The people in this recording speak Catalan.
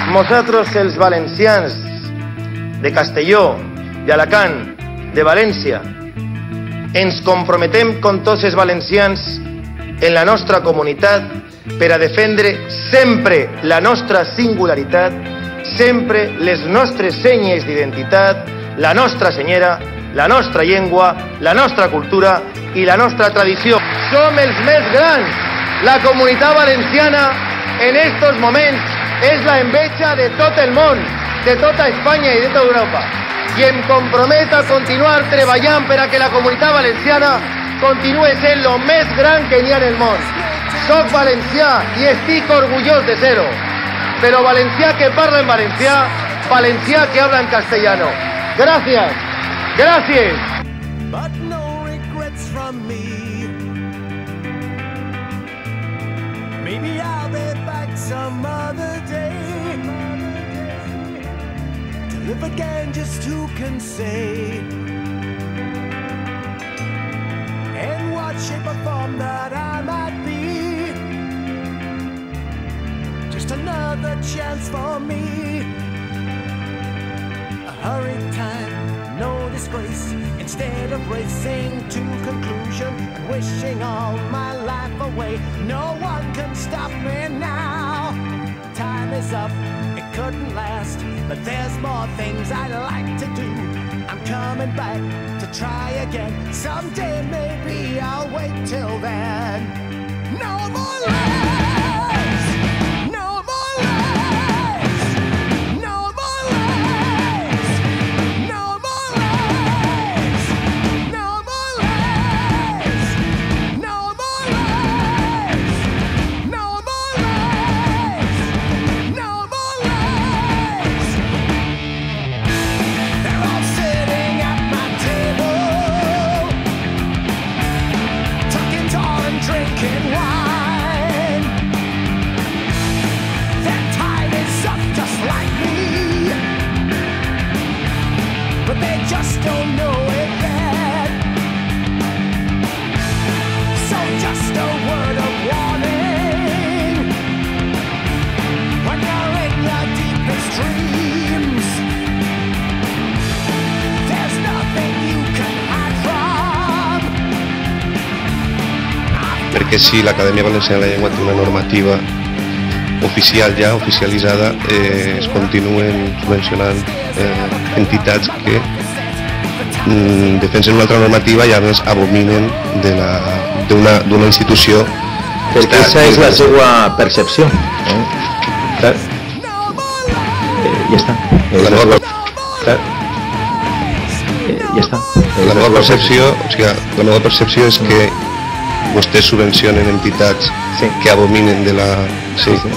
Nosaltres, els valencians de Castelló, d'Alacant, de València, ens comprometem con tots els valencians en la nostra comunitat per a defendre sempre la nostra singularitat, sempre les nostres senyes d'identitat, la nostra senyera, la nostra llengua, la nostra cultura i la nostra tradició. Som els més grans. La comunitat valenciana en estos moments és la enveja de tot el món, de tota Espanya i de tota Europa. I em comprometo a continuar treballant per a que la comunitat valenciana continue sent el més gran que n'hi ha en el món. Soc valencià i estic orgullós de ser-ho. Però valencià que parla en valencià, valencià que habla en castellano. Gracias. Gracias. But no regrets from me. Maybe I'll be back some other day. To live again, just who can say? In what shape or form that I might be. Just another chance for me. A hurried time, no disgrace. Instead of racing to conclusion and wishing all my life away, no one can stop me now. Time is up, it couldn't last, but there's more things I'd like to do. I'm coming back to try again. Someday maybe I'll wait till then. No more lies, no more lies, no more lies, no more lies, no more lies, no more lies, no more lies, no more lies. They're all sitting at my table, talking tall and drinking wine. Their time is up just like me, but they just don't know it yet. So just a word of warning, when you're in your deepest dreams, there's nothing you can hide from. Perquè si l'Acadèmia Valenciana de la Llengua té una normativa oficial ja, oficialitzada, es continuen subvencionant entitats que defensen una altra normativa i a més abominen d'una institució. Perquè aquesta és la seva percepció. Clar. Ja està. La meva percepció, o sigui, la meva percepció és que vostès subvencionen entitats que abominen de la... Sí, sí.